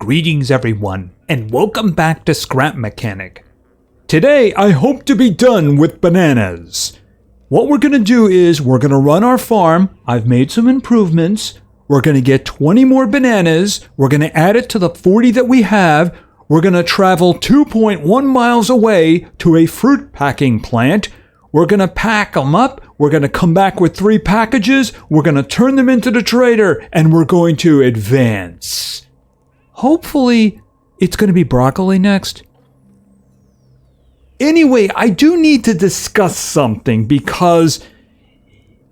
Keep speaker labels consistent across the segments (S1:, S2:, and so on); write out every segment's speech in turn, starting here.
S1: Greetings everyone, and welcome back to Scrap Mechanic. Today I hope to be done with bananas. What we're going to do is we're going to run our farm. I've made some improvements. We're going to get 20 more bananas. We're going to add it to the 40 that we have. We're going to travel 2.1 miles away to a fruit packing plant. We're going to pack them up. We're going to come back with 3 packages. We're going to turn them into the trader, and we're going to advance. Hopefully, it's going to be broccoli next. Anyway, I do need to discuss something because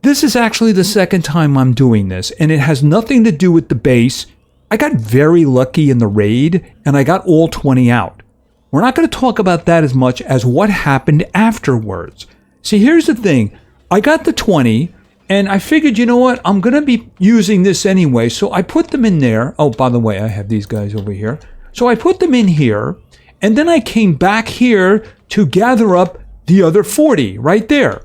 S1: this is actually the second time I'm doing this, and it has nothing to do with the base. I got very lucky in the raid, and I got all 20 out. We're not going to talk about that as much as what happened afterwards. See, here's the thing. I got the 20, and I figured, you know what? I'm going to be using this anyway, so I put them in there. Oh, by the way, I have these guys over here. So I put them in here, and then I came back here to gather up the other 40 right there.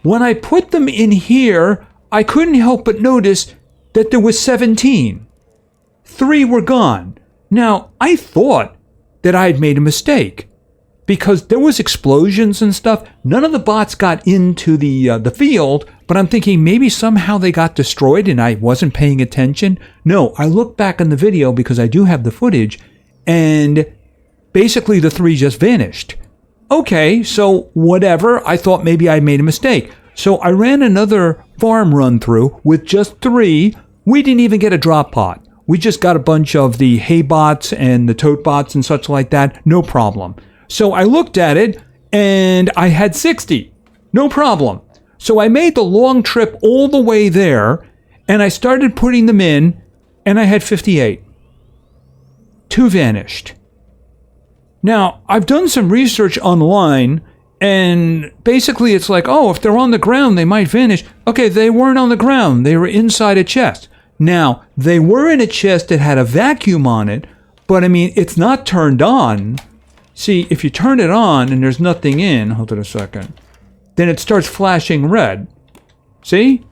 S1: When I put them in here, I couldn't help but notice that there was 17. 3 were gone. Now, I thought that I had made a mistake because there was explosions and stuff. None of the bots got into the field, but I'm thinking maybe somehow they got destroyed and I wasn't paying attention. No, I looked back in the video because I do have the footage, and basically the 3 just vanished. Okay, so whatever. I thought maybe I made a mistake. So I ran another farm run through with just 3. We didn't even get a drop pot. We just got a bunch of the hay bots and the tote bots and such like that. No problem. So I looked at it and I had 60. No problem. So I made the long trip all the way there and I started putting them in and I had 58. 2 vanished. Now, I've done some research online, and basically it's like, oh, if they're on the ground, they might vanish. Okay, they weren't on the ground. They were inside a chest. Now, they were in a chest that had a vacuum on it, but I mean, it's not turned on. See, if you turn it on and there's nothing in, hold on a second, then it starts flashing red. See?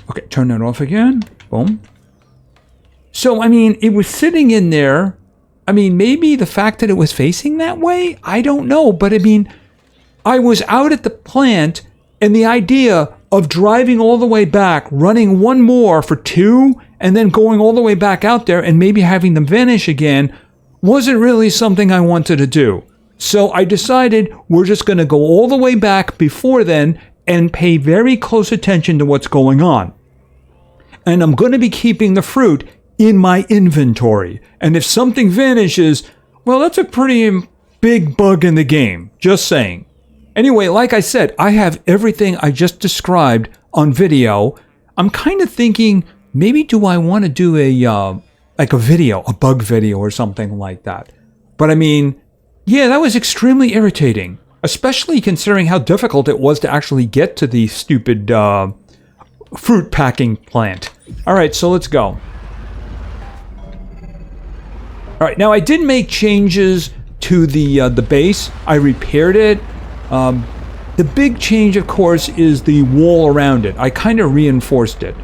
S1: Okay, turn that off again. Boom. So, I mean, it was sitting in there. I mean, maybe the fact that it was facing that way, I don't know. But I mean, I was out at the plant, and the idea of driving all the way back, running one more for 2, and then going all the way back out there and maybe having them vanish again wasn't really something I wanted to do. So I decided we're just going to go all the way back before then and pay very close attention to what's going on. And I'm going to be keeping the fruit in my inventory. And if something vanishes, well, that's a pretty big bug in the game. Just saying. Anyway, like I said, I have everything I just described on video. I'm kind of thinking, maybe do I want to do a video, a bug video or something like that. But I mean, yeah, that was extremely irritating, especially considering how difficult it was to actually get to the stupid fruit packing plant. All right, so let's go. All right, now I did make changes to the base. I repaired it. The big change, of course, is the wall around it. I kind of reinforced it.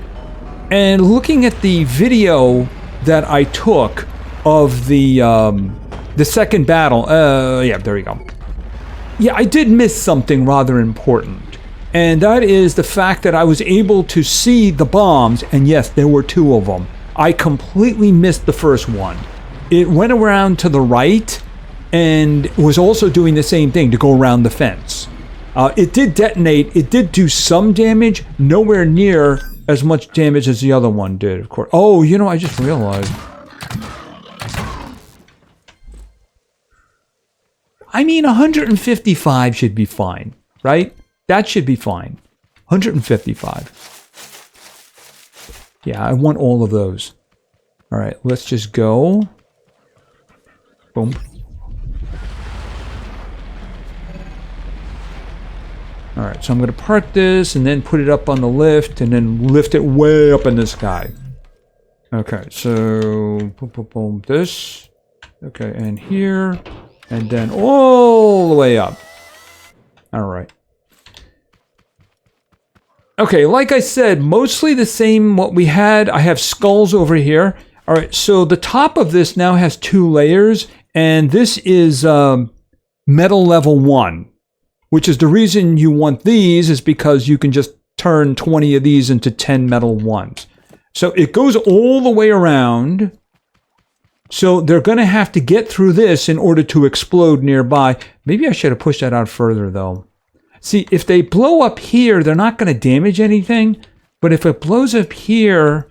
S1: And looking at the video that I took of the second battle, yeah, there you go. Yeah, I did miss something rather important. And that is the fact that I was able to see the bombs, and yes, there were 2 of them. I completely missed the first one. It went around to the right and was also doing the same thing to go around the fence. It did detonate. It did do some damage, nowhere near as much damage as the other one did, of course. Oh, you know, I just realized. I mean, 155 should be fine, right? That should be fine. 155. Yeah, I want all of those. All right, let's just go. Boom. All right, so I'm going to park this and then put it up on the lift and then lift it way up in the sky. Okay, so boom, boom, boom, this. Okay, and here, and then all the way up. All right. Okay, like I said, mostly the same what we had. I have skulls over here. All right, so the top of this now has 2 layers, and this is metal level 1, which is the reason you want these is because you can just turn 20 of these into 10 metal ones. So it goes all the way around. So they're going to have to get through this in order to explode nearby. Maybe I should have pushed that out further, though. See, if they blow up here, they're not going to damage anything. But if it blows up here...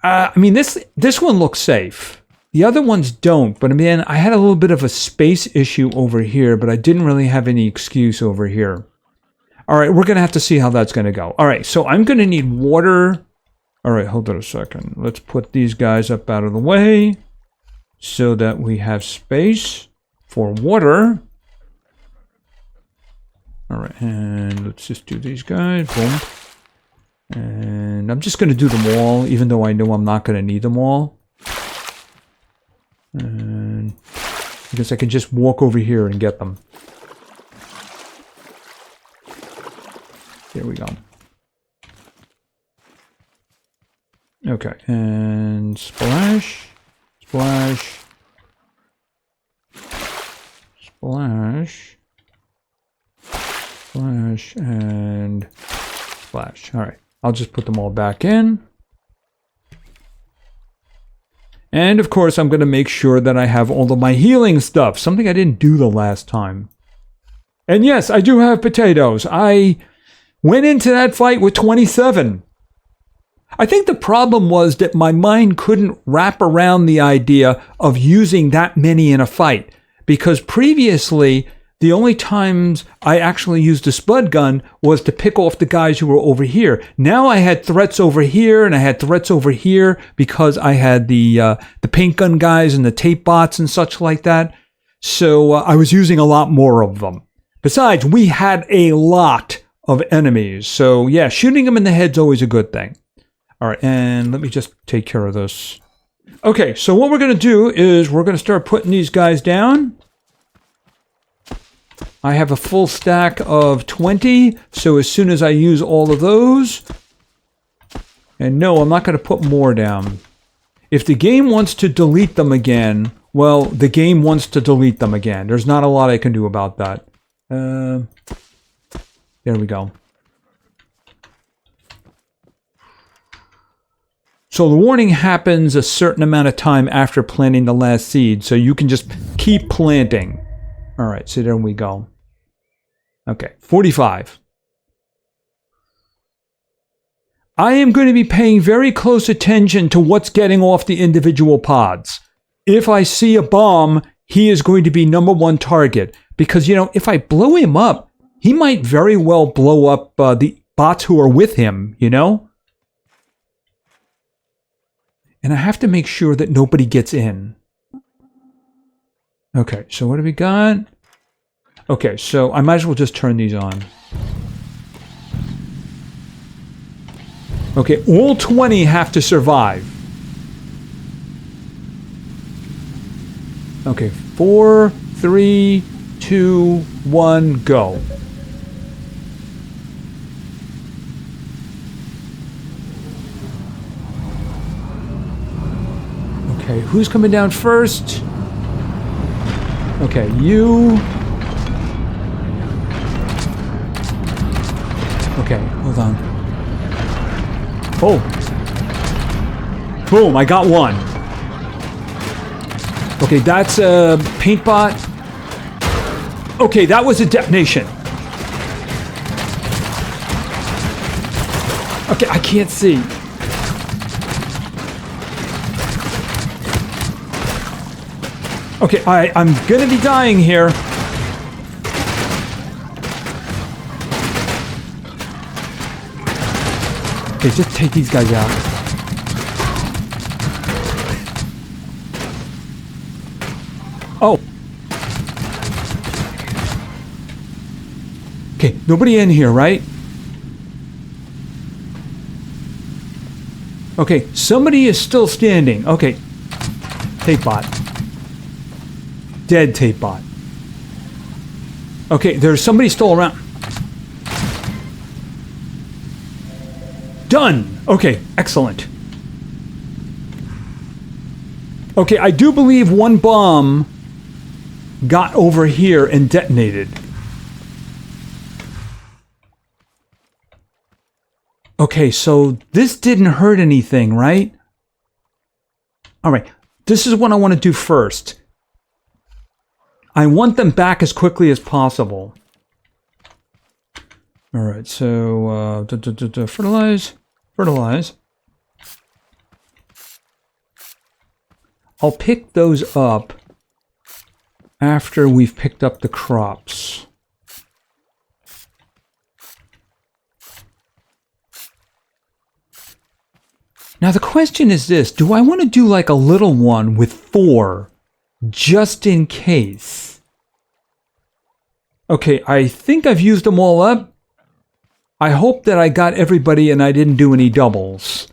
S1: I mean, this one looks safe. The other ones don't, but I mean, I had a little bit of a space issue over here, but I didn't really have any excuse over here. All right, we're going to have to see how that's going to go. All right, so I'm going to need water. All right, hold on a second. Let's put these guys up out of the way so that we have space for water. All right, and let's just do these guys. Boom. And I'm just going to do them all, even though I know I'm not going to need them all. And because I can just walk over here and get them. There we go. Okay, and splash, splash, splash, splash, and splash. All right. I'll just put them all back in. And of course, I'm going to make sure that I have all of my healing stuff, something I didn't do the last time. And yes, I do have potatoes. I went into that fight with 27. I think the problem was that my mind couldn't wrap around the idea of using that many in a fight. Because previously, the only times I actually used a spud gun was to pick off the guys who were over here. Now I had threats over here and I had threats over here because I had the paint gun guys and the tape bots and such like that. So I was using a lot more of them. Besides, we had a lot of enemies. So yeah, shooting them in the head's always a good thing. All right, and let me just take care of this. Okay, so what we're going to do is we're going to start putting these guys down. I have a full stack of 20, so as soon as I use all of those... And no, I'm not going to put more down. If the game wants to delete them again, well, the game wants to delete them again. There's not a lot I can do about that. There we go. So the warning happens a certain amount of time after planting the last seed, so you can just keep planting. All right, so there we go. Okay, 45. I am going to be paying very close attention to what's getting off the individual pods. If I see a bomb, he is going to be #1 target. Because, you know, if I blow him up, he might very well blow up the bots who are with him, you know? And I have to make sure that nobody gets in. Okay, so what do we got? Okay, so I might as well just turn these on. Okay, all 20 have to survive. Okay, 4, 3, 2, 1, go. Okay, who's coming down first? Okay, you... Okay, hold on. Oh! Boom, I got one. Okay, that's a paint bot. Okay, that was a detonation. Okay, I can't see. Okay, I'm gonna be dying here. Okay, just take these guys out. Oh. Okay, nobody in here, right? Okay, somebody is still standing. Okay. Tape bot. Dead tape bot. Okay, there's somebody still around. Done! Okay, excellent. Okay, I do believe one bomb got over here and detonated. Okay, so this didn't hurt anything, right? All right, this is what I want to do first. I want them back as quickly as possible. All right, so fertilize. I'll pick those up after we've picked up the crops. Now the question is this, do I want to do like a little one with 4 just in case? Okay, I think I've used them all up. I hope that I got everybody and I didn't do any doubles.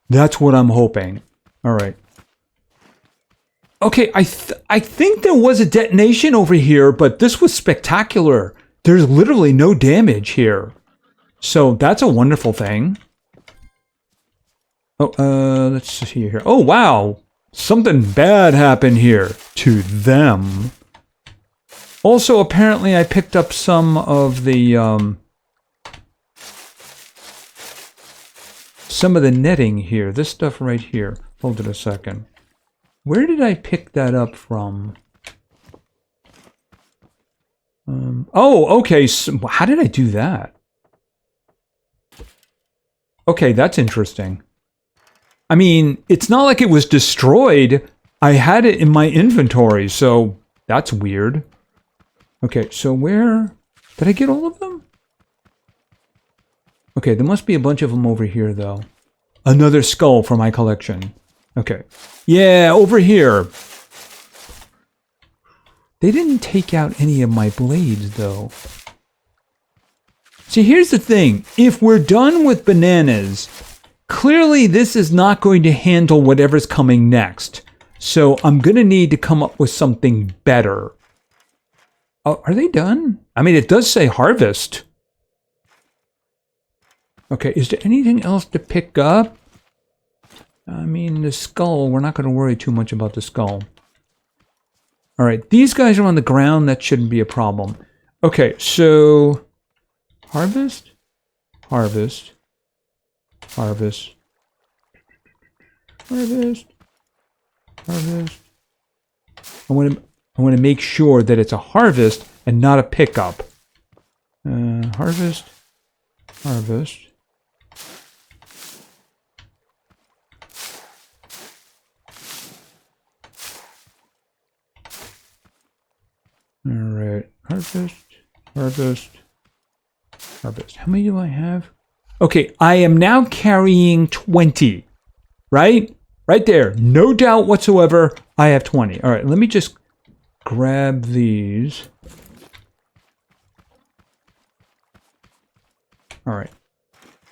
S1: That's what I'm hoping. All right. Okay, I think there was a detonation over here, but this was spectacular. There's literally no damage here. So that's a wonderful thing. Oh, let's see here. Oh, wow. Something bad happened here to them. Also, apparently I picked up some of the netting here. This stuff right here. Hold it a second. Where did I pick that up from? Oh, okay. So how did I do that? Okay, that's interesting. I mean, it's not like it was destroyed. I had it in my inventory, so that's weird. Okay, so where... Did I get all of them? Okay, there must be a bunch of them over here, though. Another skull for my collection. Okay. Yeah, over here. They didn't take out any of my blades, though. See, here's the thing. If we're done with bananas, clearly this is not going to handle whatever's coming next. So I'm going to need to come up with something better. Oh, are they done? I mean, it does say harvest. Okay, is there anything else to pick up? I mean, the skull, we're not going to worry too much about the skull. All right, these guys are on the ground. That shouldn't be a problem. Okay, so harvest, harvest, harvest, harvest, harvest. I want to make sure that it's a harvest and not a pickup. Harvest, harvest. All right, harvest, harvest, harvest. How many do I have? Okay, I am now carrying 20, right? Right there, no doubt whatsoever, I have 20. All right, let me just grab these. All right.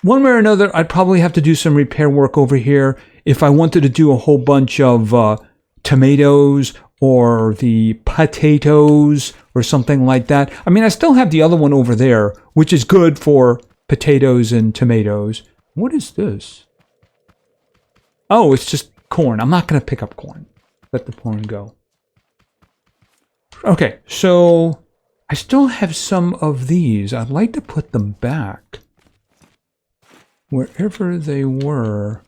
S1: One way or another, I'd probably have to do some repair work over here if I wanted to do a whole bunch of tomatoes or the potatoes or something like that. I mean, I still have the other one over there, which is good for potatoes and tomatoes. What is this? Oh, it's just corn. I'm not going to pick up corn. Let the corn go. Okay, so I still have some of these. I'd like to put them back wherever they were.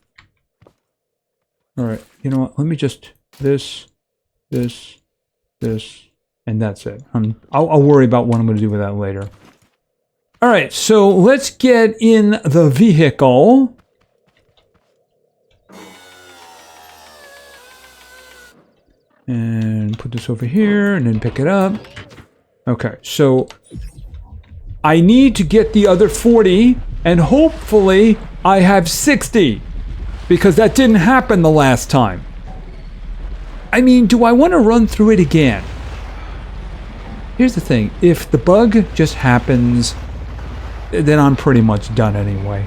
S1: All right, you know what? Let me just... this, and that's it. I'll worry about what I'm going to do with that later. All right, so let's get in the vehicle. And put this over here, and then pick it up. Okay, so I need to get the other 40, and hopefully I have 60, because that didn't happen the last time. I mean, do I want to run through it again? Here's the thing. If the bug just happens, then I'm pretty much done anyway.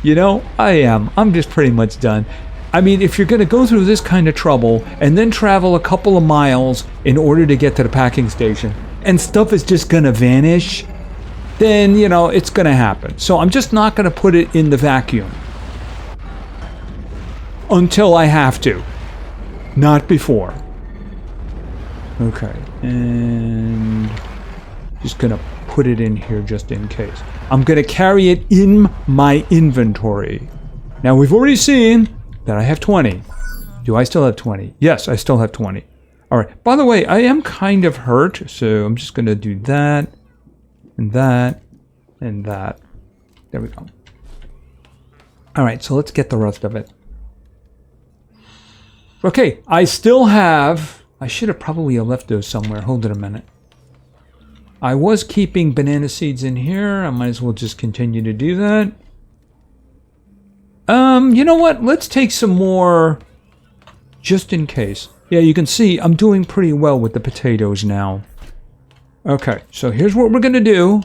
S1: You know, I am. I'm just pretty much done. I mean, if you're going to go through this kind of trouble and then travel a couple of miles in order to get to the packing station, and stuff is just going to vanish, then, you know, it's going to happen. So I'm just not going to put it in the vacuum until I have to. Not before. Okay, and just gonna put it in here just in case. I'm gonna carry it in my inventory. Now we've already seen that I have 20. Do I still have 20? Yes, I still have 20. Alright, by the way, I am kind of hurt, so I'm just gonna do that, and that, and that. There we go. Alright, so let's get the rest of it. Okay, I still have... I should have probably left those somewhere. Hold it a minute. I was keeping banana seeds in here. I might as well just continue to do that. You know what? Let's take some more just in case. Yeah, you can see I'm doing pretty well with the potatoes now. Okay, so here's what we're going to do.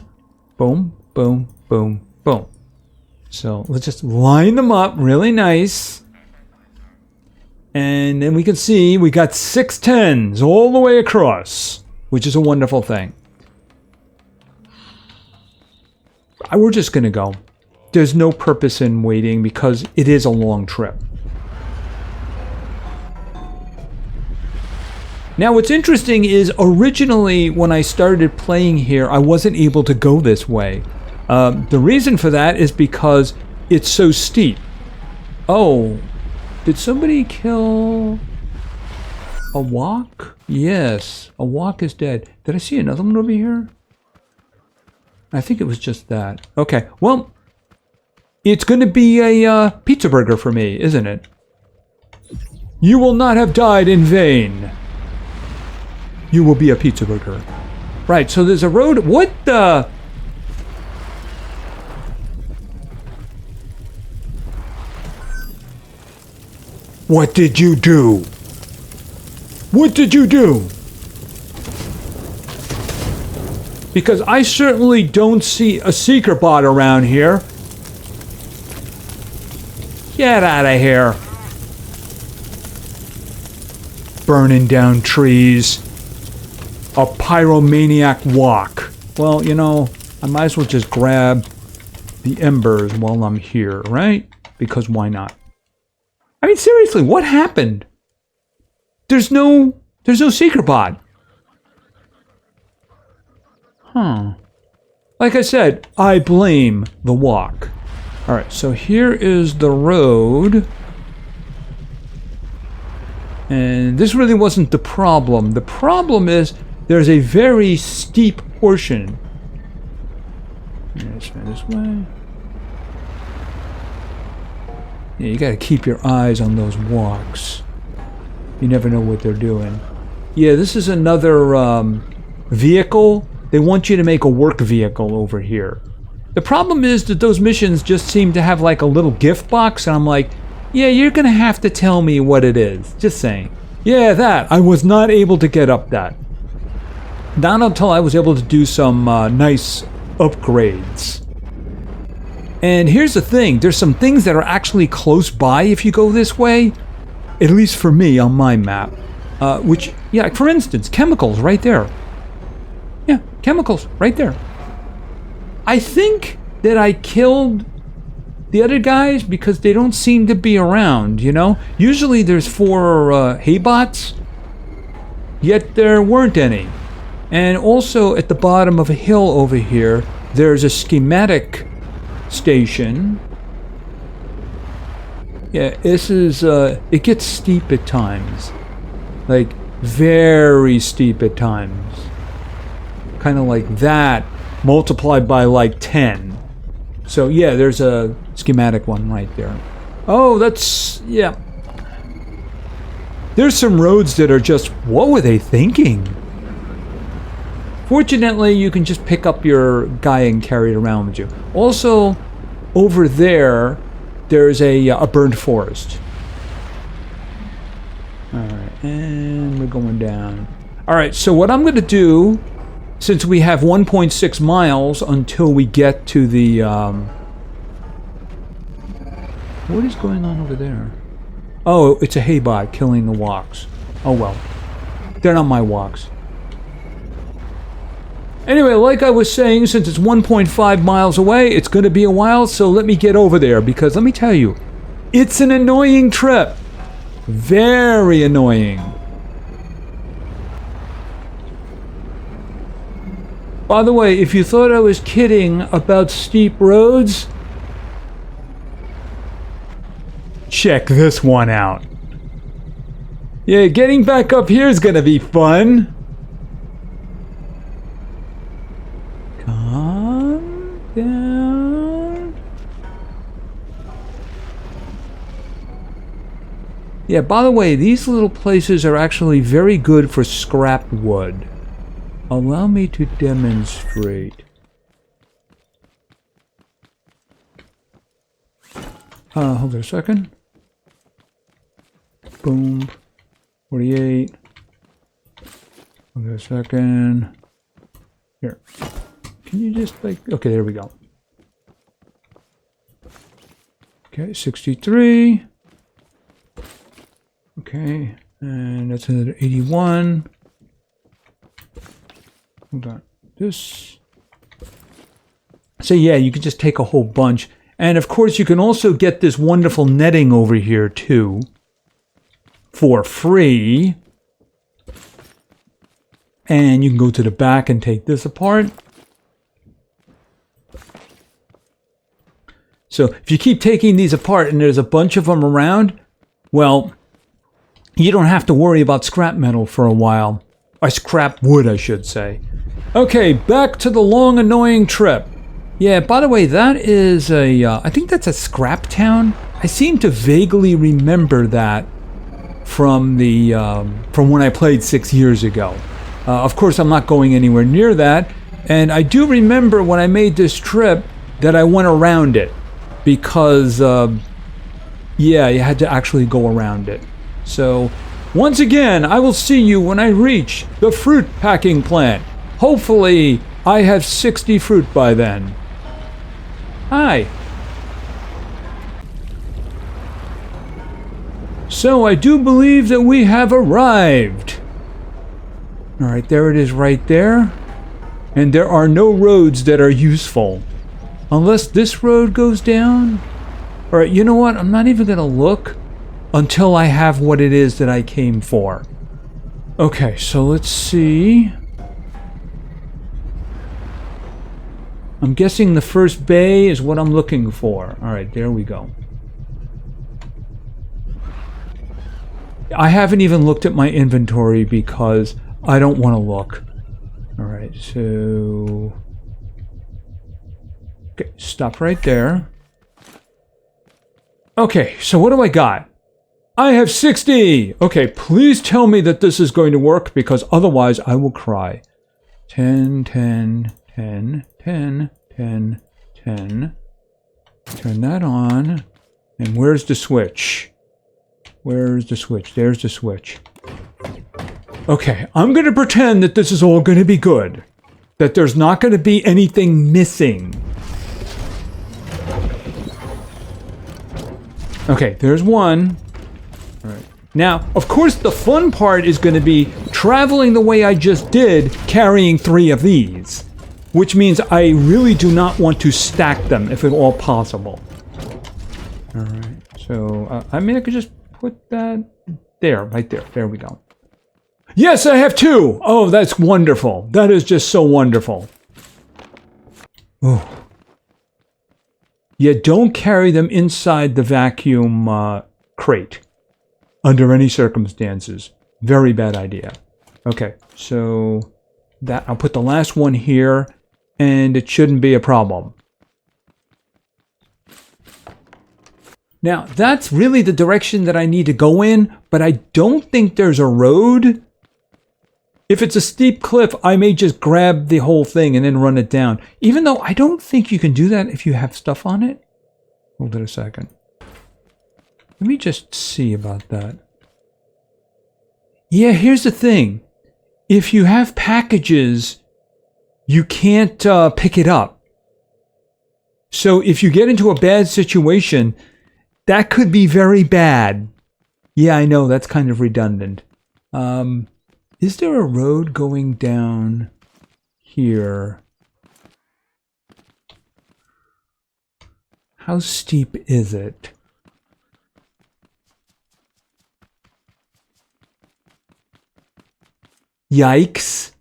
S1: Boom, boom, boom, boom. So let's just line them up really nice. And then we can see we got 6 10s all the way across, which is a wonderful thing. We're just going to go. There's no purpose in waiting because it is a long trip. Now what's interesting is originally when I started playing here, I wasn't able to go this way. The reason for that is because it's so steep. Oh, did somebody kill a walk? Yes, a walk is dead. Did I see another one over here? I think it was just that. Okay, well, it's going to be a pizza burger for me, isn't it? You will not have died in vain. You will be a pizza burger. Right, so there's a road. What the... What did you do? What did you do? Because I certainly don't see a seeker bot around here. Get out of here. Burning down trees. A pyromaniac walk. Well, you know, I might as well just grab the embers while I'm here, right? Because why not? I mean, seriously, what happened? There's no seeker bot. Huh. Like I said, I blame the walk. Alright, so here is the road. And this really wasn't the problem. The problem is there's a very steep portion. Let's go this way. Yeah, you gotta keep your eyes on those walks. You never know what they're doing. Yeah, this is another vehicle. They want you to make a work vehicle over here. The problem is that those missions just seem to have like a little gift box, and I'm like, yeah, you're gonna have to tell me what it is. Just saying. Yeah, that. I was not able to get up that. Not until I was able to do some nice upgrades. And here's the thing, there's some things that are actually close by if you go this way. At least for me on my map. Which, yeah, for instance, chemicals right there. Yeah, chemicals right there. I think that I killed the other guys because they don't seem to be around, you know? Usually there's 4 haybots, yet there weren't any. And also at the bottom of a hill over here, there's a schematic station. Yeah, this is, it gets steep at times. Like, very steep at times. Kind of like that, multiplied by like 10. So yeah, there's a schematic one right there. Oh, that's, yeah. There's some roads that are just, what were they thinking? Fortunately, you can just pick up your guy and carry it around with you. Also, over there, there's a burned forest. Alright, and we're going down. Alright, so what I'm going to do, since we have 1.6 miles until we get to the... What is going on over there? Oh, it's a haybot killing the walks. Oh well. They're not my walks. Anyway, like I was saying, since it's 1.5 miles away, it's going to be a while, so let me get over there, because let me tell you, it's an annoying trip. Very annoying. By the way, if you thought I was kidding about steep roads, check this one out. Yeah, getting back up here is gonna be fun. Calm down. Yeah, by the way, these little places are actually very good for scrap wood. Allow me to demonstrate. Hold on a second. Boom. 48. Hold on a second. Here. Can you just like... Okay, there we go. Okay, 63. Okay, and that's another 81. Hold on. This. So yeah, you can just take a whole bunch. And of course, you can also get this wonderful netting over here too. For free. And you can go to the back and take this apart. So if you keep taking these apart and there's a bunch of them around, well, you don't have to worry about scrap metal for a while. Or scrap wood, I should say. Okay, back to the long, annoying trip. Yeah, by the way, that is a... I think that's a scrap town. I seem to vaguely remember that from the from when I played 6 years ago. Of course, I'm not going anywhere near that. And I do remember when I made this trip that I went around it. Because, yeah, you had to actually go around it. So, once again, I will see you when I reach the fruit packing plant. Hopefully, I have 60 fruit by then. Hi. So, I do believe that we have arrived. Alright, there it is right there. And there are no roads that are useful. Unless this road goes down. Alright, you know what? I'm not even going to look until I have what it is that I came for. Okay, so let's see. I'm guessing the first bay is what I'm looking for. Alright, there we go. I haven't even looked at my inventory because I don't want to look. Alright, so... Okay, stop right there. Okay, so what do I got? I have 60! Okay, please tell me that this is going to work because otherwise I will cry. 10, 10, 10, 10, 10, 10. Turn that on. And where's the switch? Where's the switch? There's the switch. Okay, I'm going to pretend that this is all going to be good. That there's not going to be anything missing. Okay, there's one. All right. Now, of course, the fun part is going to be traveling the way I just did, carrying 3 of these. Which means I really do not want to stack them, if at all possible. All right, so, I mean, I could just put that there, right there. There we go. Yes, I have 2! Oh, that's wonderful. That is just so wonderful. Ooh. Yeah, don't carry them inside the vacuum crate. Under any circumstances. Very bad idea. Okay, so that I'll put the last one here, and it shouldn't be a problem. Now, that's really the direction that I need to go in, but I don't think there's a road. If it's a steep cliff, I may just grab the whole thing and then run it down. Even though I don't think you can do that if you have stuff on it. Hold it a second. Let me just see about that. Yeah, here's the thing. If you have packages, you can't pick it up. So if you get into a bad situation, that could be very bad. Yeah, I know, that's kind of redundant. Is there a road going down here? How steep is it? Yikes.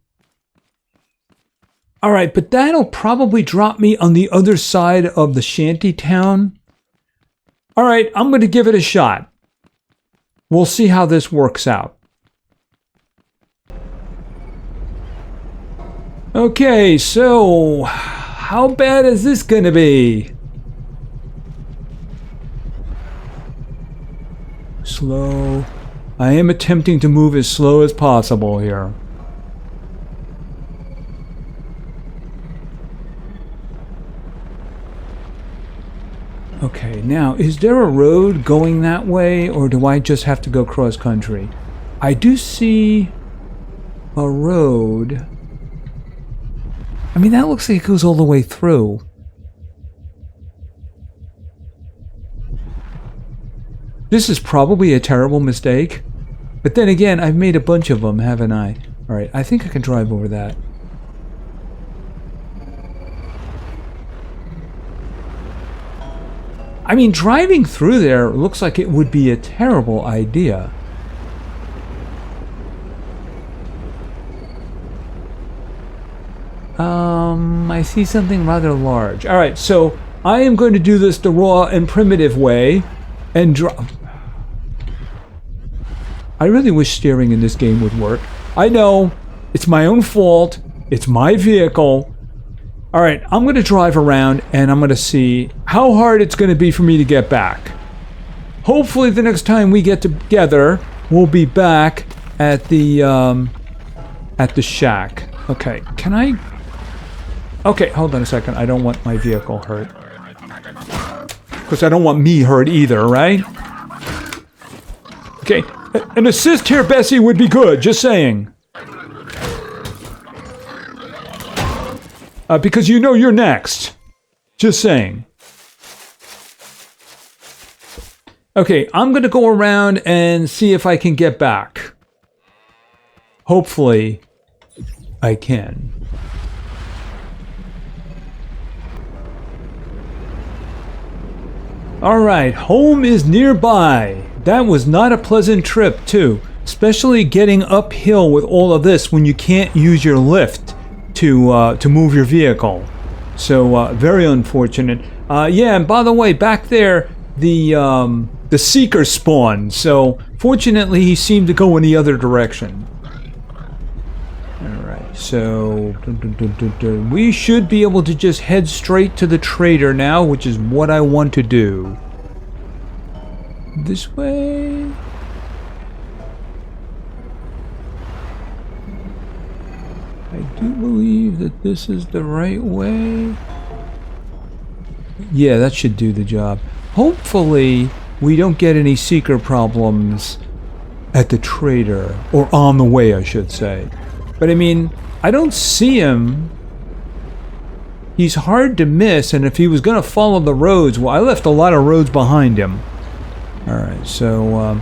S1: Alright, but that'll probably drop me on the other side of the shanty town. Alright, I'm going to give it a shot. We'll see how this works out. Okay, so how bad is this going to be? Slow. I am attempting to move as slow as possible here. Okay, now, is there a road going that way, or do I just have to go cross country? I do see a road. I mean, that looks like it goes all the way through. This is probably a terrible mistake. But then again, I've made a bunch of them, haven't I? Alright, I think I can drive over that. I mean, driving through there looks like it would be a terrible idea. I see something rather large. Alright, so I am going to do this the raw and primitive way and drive. I really wish steering in this game would work. I know, it's my own fault, it's my vehicle. Alright, I'm going to drive around and I'm going to see how hard it's going to be for me to get back. Hopefully the next time we get together, we'll be back at the shack. Okay, can I... Okay, hold on a second. I don't want my vehicle hurt. Because I don't want me hurt either, right? Okay, an assist here, Bessie, would be good, just saying. Because you know you're next. Just saying. Okay, I'm going to go around and see if I can get back. Hopefully, I can. Alright, home is nearby. That was not a pleasant trip, too. Especially getting uphill with all of this when you can't use your lift to move your vehicle. So, very unfortunate. Yeah, and by the way, back there, the seeker spawned. So, fortunately, he seemed to go in the other direction. Alright, so... we should be able to just head straight to the trader now, which is what I want to do. This way... I do believe that this is the right way. Yeah, that should do the job. Hopefully, we don't get any seeker problems at the trader. Or on the way, I should say. But I mean, I don't see him. He's hard to miss, and if he was going to follow the roads, well, I left a lot of roads behind him. Alright, so,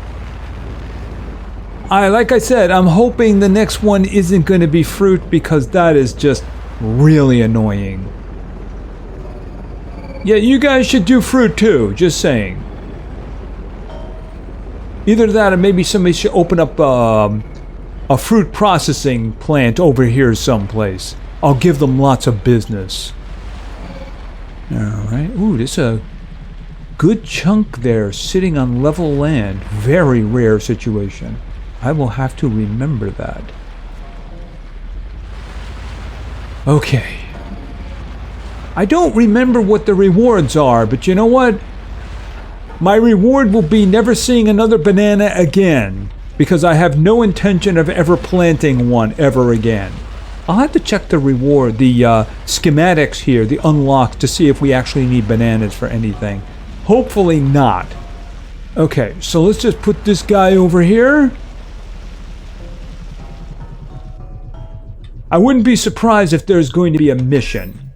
S1: like I said, I'm hoping the next one isn't going to be fruit, because that is just really annoying. Yeah, you guys should do fruit too, just saying. Either that or maybe somebody should open up a fruit processing plant over here someplace. I'll give them lots of business. Alright, ooh, there's a good chunk there sitting on level land. Very rare situation. I will have to remember that. Okay. I don't remember what the rewards are, but you know what? My reward will be never seeing another banana again, because I have no intention of ever planting one ever again. I'll have to check the reward, the schematics here, the unlock, to see if we actually need bananas for anything. Hopefully not. Okay, so let's just put this guy over here. I wouldn't be surprised if there's going to be a mission.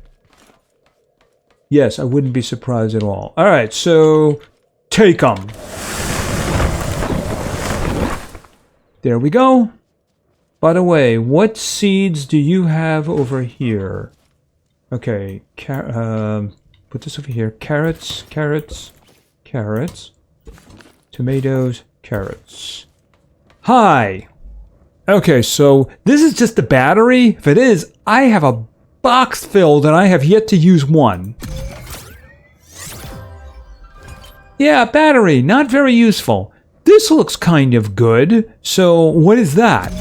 S1: Yes, I wouldn't be surprised at all. Alright, so... take them. There we go. By the way, what seeds do you have over here? Okay, put this over here. Carrots, carrots, carrots. Tomatoes, carrots. Hi! Okay, so this is just the battery? If it is, I have a box filled and I have yet to use one. Yeah, battery, not very useful. This looks kind of good. So what is that?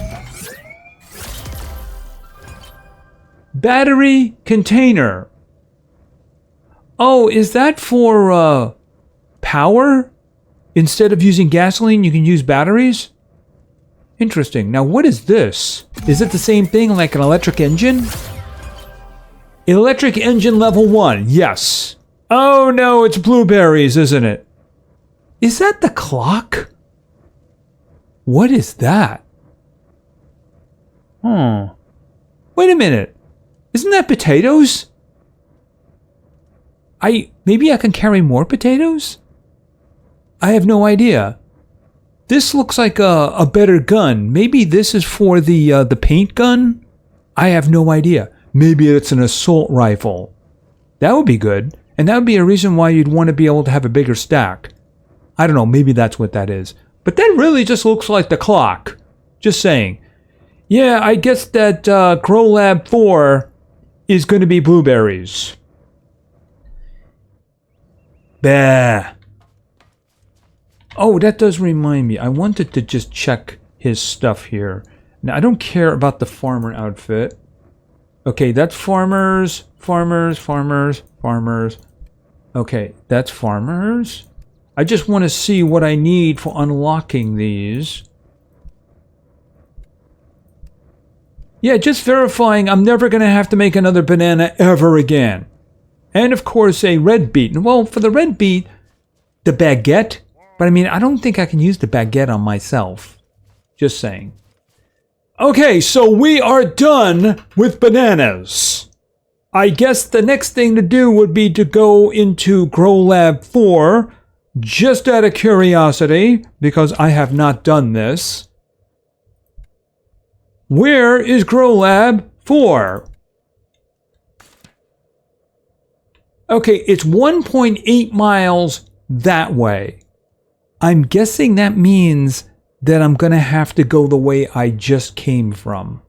S1: Battery container. Oh, is that for power? Instead of using gasoline, you can use batteries? Interesting. Now, what is this? Is it the same thing like an electric engine? Electric engine level 1, yes. Oh no, it's blueberries, isn't it? Is that the clock? What is that? Wait a minute. Isn't that potatoes? Maybe I can carry more potatoes? I have no idea. This looks like a better gun. Maybe this is for the paint gun? I have no idea. Maybe it's an assault rifle. That would be good. And that would be a reason why you'd want to be able to have a bigger stack. I don't know, maybe that's what that is. But that really just looks like the clock. Just saying. Yeah, I guess that Grow Lab 4 is going to be blueberries. Bah. Oh, that does remind me. I wanted to just check his stuff here. Now, I don't care about the farmer outfit. Okay, that's farmers. Okay, that's farmers. I just want to see what I need for unlocking these. Yeah, just verifying I'm never going to have to make another banana ever again. And of course, a red beet. Well, for the red beet, the baguette. But I mean, I don't think I can use the baguette on myself. Just saying. Okay, so we are done with bananas. I guess the next thing to do would be to go into Grow Lab 4, just out of curiosity, because I have not done this. Where is Grow Lab 4? Okay, it's 1.8 miles that way. I'm guessing that means that I'm going to have to go the way I just came from.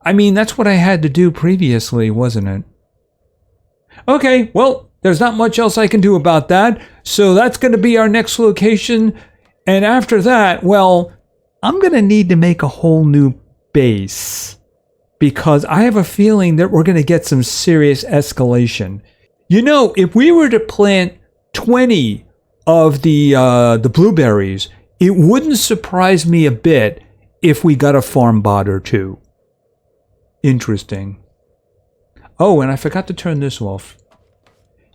S1: I mean, that's what I had to do previously, wasn't it? Okay, well, there's not much else I can do about that. So that's going to be our next location. And after that, well, I'm going to need to make a whole new base. Because I have a feeling that we're going to get some serious escalation. You know, if we were to plant 20 of the blueberries, it wouldn't surprise me a bit if we got a Farmbot or two. Interesting. Oh, and I forgot to turn this off.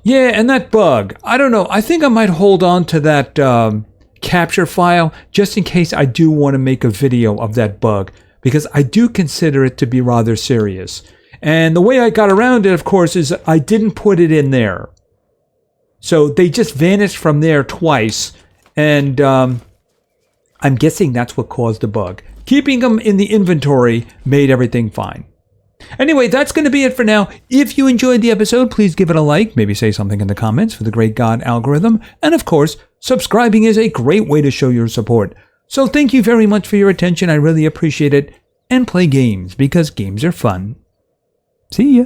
S1: Yeah, and that bug. I don't know. I think I might hold on to that capture file just in case I do want to make a video of that bug, because I do consider it to be rather serious. And the way I got around it, of course, is I didn't put it in there. So they just vanished from there twice, and I'm guessing that's what caused the bug. Keeping them in the inventory made everything fine. Anyway, that's going to be it for now. If you enjoyed the episode, please give it a like, maybe say something in the comments for the great God algorithm, and of course, subscribing is a great way to show your support. So thank you very much for your attention, I really appreciate it, and play games, because games are fun. See ya!